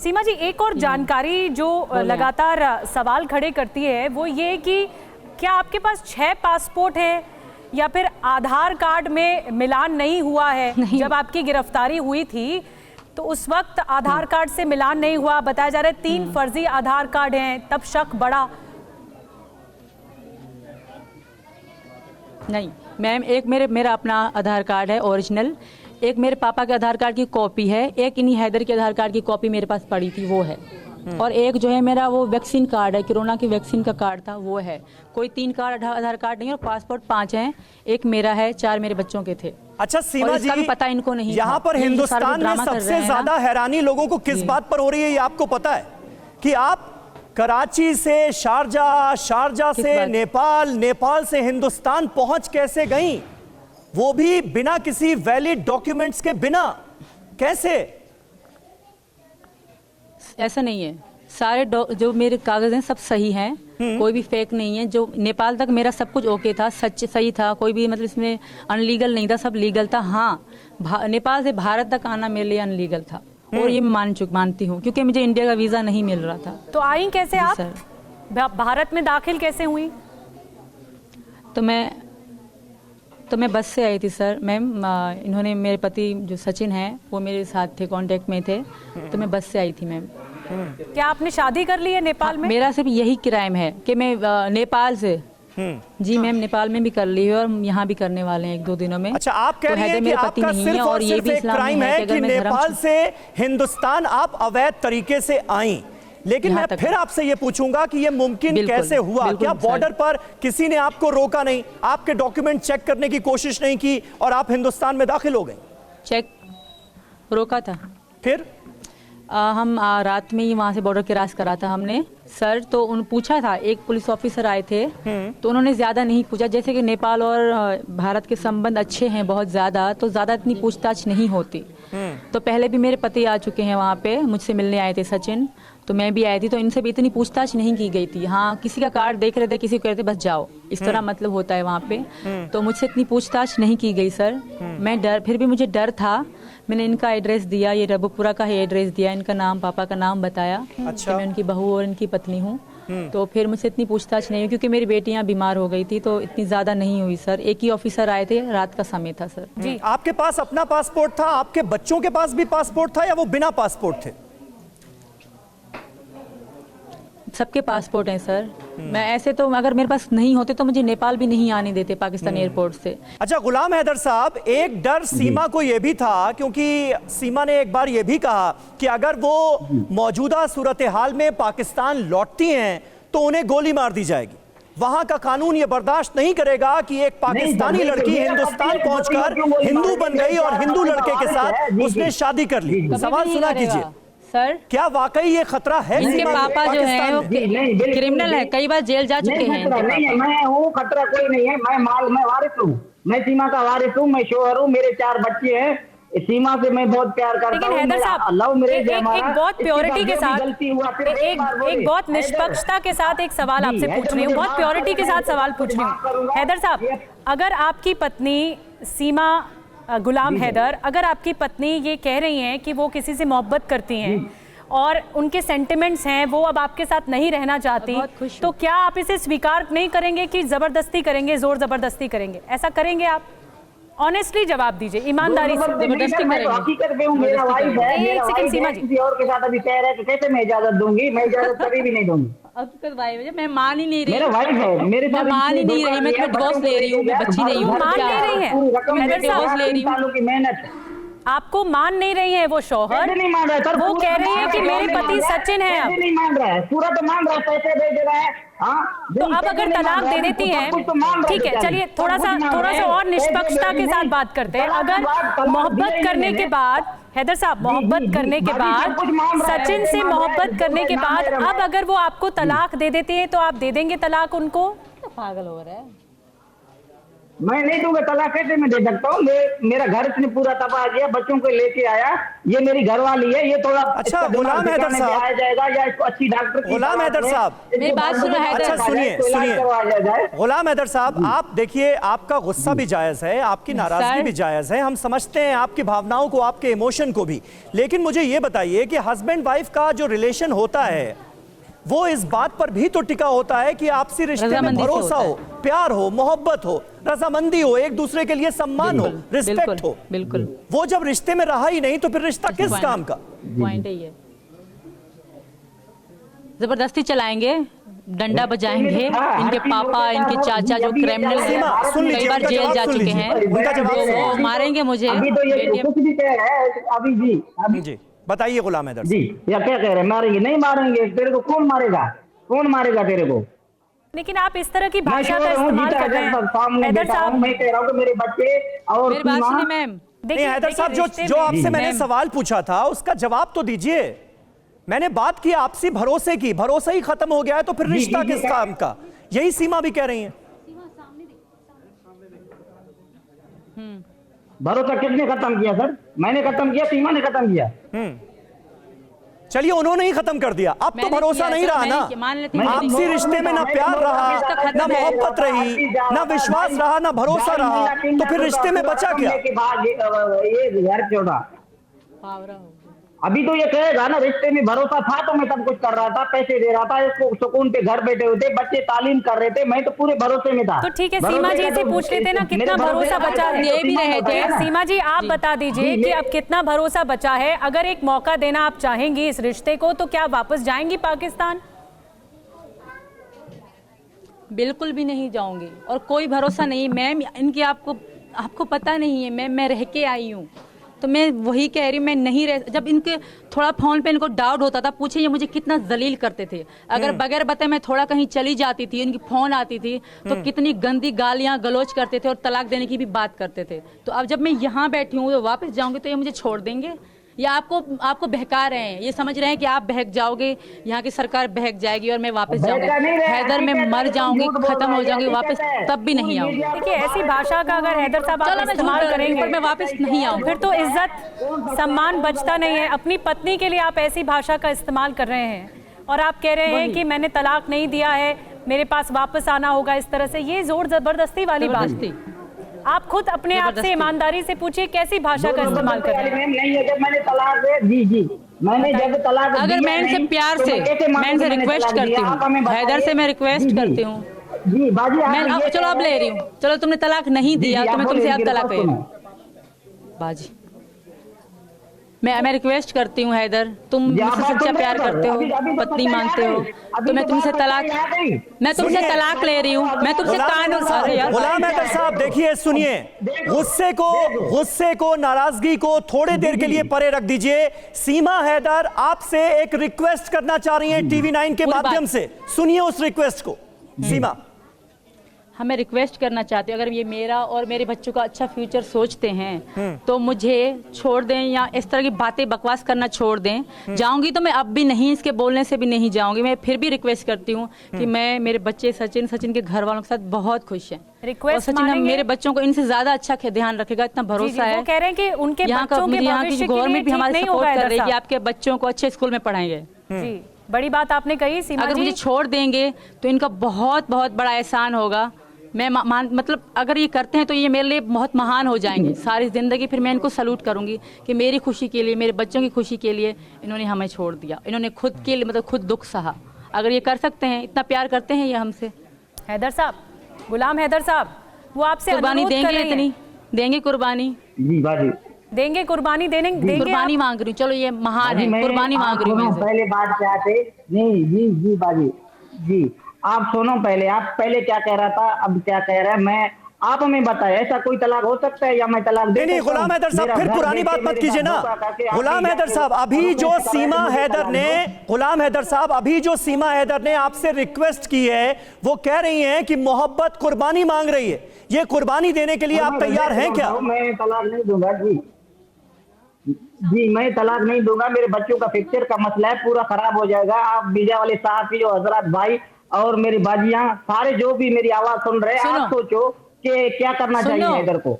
सीमा जी, एक और जानकारी जो लगातार सवाल खड़े करती है वो ये कि क्या आपके पास 6 पासपोर्ट हैं या फिर आधार कार्ड में मिलान नहीं हुआ है? नहीं। जब आपकी गिरफ्तारी हुई थी तो उस वक्त आधार कार्ड से मिलान नहीं हुआ, बताया जा रहा है 3 फर्जी आधार कार्ड हैं, तब शक बढ़ा। नहीं मैम, एक मेरा अपना आधार कार्ड है ओरिजिनल, एक मेरे पापा के आधार कार्ड की कॉपी है, एक इन्हीं हैदर के आधार कार्ड की कॉपी मेरे पास पड़ी थी वो है, और एक जो है मेरा वो वैक्सीन कार्ड है, कोरोना की वैक्सीन का कार्ड था वो है। कोई 3 कार्ड आधार कार्ड नहीं है, और पासपोर्ट 5 हैं, एक मेरा है, 4 मेरे बच्चों के थे। अच्छा सीमा जी, पता इनको नहीं, यहाँ पर हिंदुस्तान में सबसे ज्यादा हैरानी लोगों को किस बात पर हो रही है ये आपको पता है कि आप कराची से शारजा, शारजा से नेपाल, नेपाल से हिंदुस्तान पहुंच कैसे गई, वो भी बिना किसी वैलिड डॉक्यूमेंट्स के बिना, कैसे? ऐसा नहीं है, सारे जो मेरे कागज हैं सब सही हैं, कोई भी फेक नहीं है। जो नेपाल तक मेरा सब कुछ ओके था, सच सही था, कोई भी मतलब इसमें अनलीगल नहीं था, सब लीगल था। हाँ, नेपाल से भारत तक आना मेरे लिए अनलीगल था, और ये मानती हूँ, क्योंकि मुझे इंडिया का वीजा नहीं मिल रहा था। तो आई कैसे आप भारत में दाखिल कैसे हुई? तो मैं बस से आई थी सर मैम, इन्होंने मेरे पति जो सचिन हैं वो मेरे साथ थे, कांटेक्ट में थे, तो मैं बस से आई थी मैम। क्या आपने शादी कर ली है नेपाल में? मेरा सिर्फ यही क्राइम है कि मैं नेपाल से, जी मैम, नेपाल में भी कर ली है और यहाँ भी करने वाले हैं 1-2 दिनों में। अच्छा, आप कह रही हैं कि आपका सिर्फ और सिर्फ एक क्राइम है कि नेपाल से हिंदुस्तान आप अवैध तरीके से आई, लेकिन मैं फिर आपसे ये पूछूंगा कि ये मुमकिन कैसे हुआ? क्या बॉर्डर पर किसी ने आपको रोका नहीं, आपके डॉक्यूमेंट चेक करने की कोशिश नहीं की और आप हिंदुस्तान में दाखिल हो गए? चेक रोका था, फिर हम रात में ही वहाँ से बॉर्डर क्रॉस करा था हमने सर। तो उन पूछा था, एक पुलिस ऑफिसर आए थे, तो उन्होंने ज़्यादा नहीं पूछा, जैसे कि नेपाल और भारत के संबंध अच्छे हैं बहुत ज़्यादा, तो ज़्यादा इतनी पूछताछ नहीं होती। तो पहले भी मेरे पति आ चुके हैं वहाँ पे, मुझसे मिलने आए थे सचिन, तो मैं भी आई थी, तो इनसे भी इतनी पूछताछ नहीं की गई थी। हाँ, किसी का कार्ड देख रहे थे, किसी को कह रहे थे बस जाओ, इस तरह मतलब होता है वहाँ पे। तो मुझसे इतनी पूछताछ नहीं की गई सर। मैं फिर भी मुझे डर था। मैंने इनका एड्रेस दिया, ये रबुपुरा का ही एड्रेस दिया, इनका नाम, पापा का नाम बताया। अच्छा। कि मैं उनकी बहू और इनकी पत्नी हूँ। तो फिर मुझसे इतनी पूछताछ नहीं हुई, क्योंकि मेरी बेटियां बीमार हो गई थी, तो इतनी ज्यादा नहीं हुई सर। एक ही ऑफिसर आए थे, रात का समय था सर। जी, आपके पास अपना पासपोर्ट था, आपके बच्चों के पास भी पासपोर्ट था, या वो बिना पासपोर्ट थे? सबके पासपोर्ट हैं सर। मैं ऐसे तो अगर मेरे पास नहीं होते तो मुझे नेपाल भी नहीं आने देते पाकिस्तान एयरपोर्ट से। अच्छा गुलाम हैदर साहब, एक डर सीमा को यह भी था, क्योंकि सीमा ने एक बार यह भी कहा कि अगर वो मौजूदा सूरत हाल में पाकिस्तान लौटती हैं तो उन्हें गोली मार दी जाएगी। वहां का कानून ये बर्दाश्त नहीं करेगा कि एक पाकिस्तानी लड़की हिंदुस्तान पहुंचकर हिंदू बन गई और हिंदू लड़के के साथ उसने शादी कर ली। सवाल सुना कीजिए सर, क्या वाकई ये खतरा है? इनके पापा जो है वो क्रिमिनल है, कई बार जेल जा चुके हैं। नहीं, मैं हूँ, खतरा कोई नहीं है। मैं वारिस हूँ, मैं सीमा का वारिस हूँ, मैं शोहर हूँ, मेरे 4 बच्चे हैं। सीमा से मैं बहुत प्यार करता हूँ। हैदर साहब, एक बहुत प्योरिटी के साथ, एक बहुत निष्पक्षता के साथ एक सवाल आपसे पूछ रही हूँ, बहुत प्योरिटी के साथ सवाल पूछ रही हूँ। हैदर साहब, अगर आपकी पत्नी सीमा गुलाम हैदर, अगर आपकी पत्नी ये कह रही हैं कि वो किसी से मोहब्बत करती हैं और उनके सेंटिमेंट्स हैं, वो अब आपके साथ नहीं रहना चाहती, तो क्या आप इसे स्वीकार नहीं करेंगे कि जबरदस्ती करेंगे, जोर जबरदस्ती करेंगे? ऐसा करेंगे आप? ऑनेस्टली जवाब दीजिए, ईमानदारी से। जबरदस्ती मेरा वाइफ है, एक सेकंड सीमा जी, किसी और के साथ अभी तय है तो कैसे मैं इजाजत दूंगी? मैं इजाजत कभी भी नहीं दूंगी। मैं मान ही नहीं रही, मेरा वाइफ है, मेरे साथ मान ही नहीं रही, मैं डिवोर्स ले रही हूँ, मैं बच्ची नहीं हूँ। मान नहीं रही है, डिवोर्स ले रही हूँ, मेहनत आपको मान नहीं रही है वो शौहर, नहीं मान रहा है, वो कह रही है कि मेरे पति सचिन है। अब नहीं मान रहा है, पूरा तो मान रहा है, पैसे दे रहा है। तो अब अगर तलाक दे देती हैं, ठीक है, चलिए थोड़ा सा और निष्पक्षता के साथ बात करते हैं। अगर मोहब्बत करने के बाद, हैदर साहब, मोहब्बत करने के बाद, सचिन से मोहब्बत करने के बाद अब अगर वो आपको तलाक दे देती हैं तो आप दे देंगे तलाक उनको? पागल हो रहा है। मैं नहीं दूंगा तलाक, कैसे मैं दे सकता हूँ? मेरा घर इसने पूरा तबाह किया, बच्चों को लेके आया, ये मेरी घरवाली है, ये थोड़ा अच्छा गुलाम हैदर साहब, आया जाएगा या इसको अच्छी डॉक्टर, गुलाम हैदर साहब मेरी बात सुनो हैदर। अच्छा सुनिए गुलाम हैदर साहब, आप देखिए आपका गुस्सा भी जायज है, आपकी नाराजगी भी जायज है, हम समझते हैं आपकी भावनाओं को, आपके इमोशन को भी, लेकिन मुझे ये बताइए कि हस्बैंड वाइफ का जो रिलेशन होता है वो इस बात पर भी तो टिका होता है कि आपसी रिश्ते में भरोसा हो, प्यार हो, मोहब्बत हो, रजामंदी हो, एक दूसरे के लिए सम्मान हो, रिस्पेक्ट हो। बिल्कुल। वो जब रिश्ते में रहा ही नहीं तो फिर रिश्ता किस काम का? पॉइंट है ये, जबरदस्ती चलाएंगे, डंडा बजाएंगे, इनके पापा, इनके चाचा जो क्रिमिनल हैं, कई बार जेल जा चुके हैं, वो मारेंगे मुझे। अभी तो ये कुछ भी कह रहा है अभी जी, अभी जी बताइए गुलाम हैदर जी, या क्या कह रहे हैं? मारेंगे? नहीं मारेंगे, तेरे को कौन मारेगा? कौन मारेगा तेरे को? लेकिन आप इस तरह की भाषा का इस्तेमाल कर रहे हैं हैदर साहब। मैं कह रहा हूँ कि मेरे बच्चे और मेरी बात सुनिए मैम। नहीं हैदर साहब, जो आपसे मैंने सवाल पूछा था उसका जवाब तो दीजिए। मैंने बात की आपसी भरोसे की, भरोसा ही खत्म हो गया है तो फिर रिश्ता किस काम का? यही सीमा भी कह रही है। भरोसा किसने खत्म किया सर? मैंने खत्म किया, सीमा ने खत्म किया। चलिए उन्होंने ही खत्म कर दिया, अब तो भरोसा नहीं रहा ना, आपसी रिश्ते में ना प्यार रहा, ना मोहब्बत रही, ना विश्वास रहा, ना भरोसा रहा, तो फिर रिश्ते में बचा क्या? ये घर छोड़ा। अभी तो ये कहेगा ना रिश्ते में भरोसा था तो मैं सब कुछ कर रहा था, पैसे दे रहा था, इसको सुकून पे घर बैठे हुए थे, बच्चे तालीम कर रहे थे, मैं तो पूरे भरोसे में था। तो ठीक है सीमा जी से पूछ लेते ना कितना भरोसा बचा है, ये भी रहे थे। सीमा जी आप बता दीजिए कि अब कितना भरोसा बचा है? अगर एक मौका देना आप चाहेंगी इस रिश्ते को तो क्या वापस जाएंगी पाकिस्तान? बिल्कुल भी नहीं जाऊंगी और कोई भरोसा नहीं मैम, इनकी आपको पता नहीं है, मैं रह के आई हूँ तो मैं वही कह रही हूँ, मैं नहीं रह, जब इनके थोड़ा फोन पे इनको डाउट होता था, पूछे ये मुझे कितना जलील करते थे, अगर बगैर बताए मैं थोड़ा कहीं चली जाती थी, इनकी फोन आती थी तो कितनी गंदी गालियां गलोच करते थे और तलाक देने की भी बात करते थे। तो अब जब मैं यहाँ बैठी हूँ तो वापस जाऊंगी तो ये मुझे छोड़ देंगे या आपको बहका रहे हैं? ये समझ रहे हैं कि आप बहक जाओगे, यहाँ की सरकार बहक जाएगी और मैं वापस जाऊंगी, हैदर में मर जाऊंगी, खत्म हो जाऊंगी, वापस तब भी नहीं आऊंगी। देखिए ऐसी भाषा का अगर हैदर साहब आप इस्तेमाल करेंगे पर मैं वापस नहीं आऊंगी, फिर तो इज्जत सम्मान बचता नहीं है। अपनी पत्नी के लिए आप ऐसी भाषा का इस्तेमाल कर रहे हैं और आप कह रहे हैं कि मैंने तलाक नहीं दिया है, मेरे पास वापस आना होगा, इस तरह से ये जोर जबरदस्ती वाली बात थी। आप खुद अपने आप से ईमानदारी से पूछिए कैसी भाषा का इस्तेमाल कर रहे हैं? नहीं है जब मैंने तलाक जी मैंने जब तलाक, अगर मैं इनसे प्यार से मैं इनसे रिक्वेस्ट करती हूँ, हैदर से मैं रिक्वेस्ट करती हूँ जी बाजी, मैं चलो अब ले रही हूँ, चलो तुमने तलाक नहीं दिया तो मैं तुमसे अब तलाक ले रही हूँ बाजी। मैं रिक्वेस्ट करती हूँ हैदर, तुम मुझसे सच्चा प्यार करते हो, पत्नी मानते हो तो मैं तुमसे तलाक ले रही हूँ, मैं तुमसे गुलाम हैदर साहब देखिए सुनिए, गुस्से को नाराजगी को थोड़े देर के लिए परे रख दीजिए। सीमा हैदर आपसे एक रिक्वेस्ट करना चाह रही हैं टीवी 9 के माध्यम से, सुनिए उस रिक्वेस्ट को। सीमा, हमें रिक्वेस्ट करना चाहती हूँ, अगर ये मेरा और मेरे बच्चों का अच्छा फ्यूचर सोचते हैं तो मुझे छोड़ दें या इस तरह की बातें बकवास करना छोड़ दें। जाऊंगी तो मैं अब भी नहीं, इसके बोलने से भी नहीं जाऊंगी। मैं फिर भी रिक्वेस्ट करती हूँ कि मैं, मेरे बच्चे सचिन के घर वालों के साथ बहुत खुश हैं और सचिन मेरे बच्चों को इनसे ज्यादा अच्छा ध्यान रखेगा, इतना भरोसा है। वो कह रहे हैं कि उनके यहाँ का गवर्नमेंट भी हमारे सपोर्ट कर रही है कि आपके बच्चों को अच्छे स्कूल में पढ़ाएंगे। जी बड़ी बात आपने कही सीमा जी। अगर मुझे छोड़ देंगे तो इनका बहुत बहुत बड़ा एहसान होगा। मैं मतलब अगर ये करते हैं तो ये मेरे लिए बहुत महान हो जाएंगे सारी जिंदगी। फिर मैं इनको सलूट करूंगी कि मेरी खुशी के लिए, मेरे बच्चों की खुशी के लिए इन्होंने हमें छोड़ दिया, इन्होंने खुद के लिए मतलब खुद दुख सहा। अगर ये कर सकते हैं, इतना प्यार करते हैं ये हमसे। हैदर साहब, गुलाम हैदर साहब, वो आपसे कुर्बानी देंगे, इतनी देंगे कुर्बानी? जी बाजी देंगे, कुर्बानी देंगे, कुर्बानी मांग रही हूँ। चलो ये महान है, कुर्बानी मांग रही हूँ। पहले बात क्या थे? नहीं जी बाजी जी, आप सुनो पहले, आप पहले क्या कह रहा था, अब क्या कह रहा है? मैं आप हमें बताएं, ऐसा कोई तलाक हो सकता है या मैं तलाक दे? नहीं गुलाम हैदर साहब, फिर पुरानी बात मत कीजिए ना। गुलाम हैदर साहब, अभी जो सीमा हैदर ने आपसे रिक्वेस्ट की है, वो कह रही हैं कि मोहब्बत कुर्बानी मांग रही है। ये कुर्बानी देने के लिए आप तैयार हैं क्या? मैं तलाक नहीं दूंगा जी, मैं तलाक नहीं दूंगा। मेरे बच्चों का फ्यूचर का मसला है, पूरा खराब हो जाएगा। आप बीजा वाले साहब, जो हजरत भाई और मेरी बाजियां, सारे जो भी मेरी आवाज सुन रहे हैं, आप सोचो कि क्या करना चाहिए सुनो। हैदर को।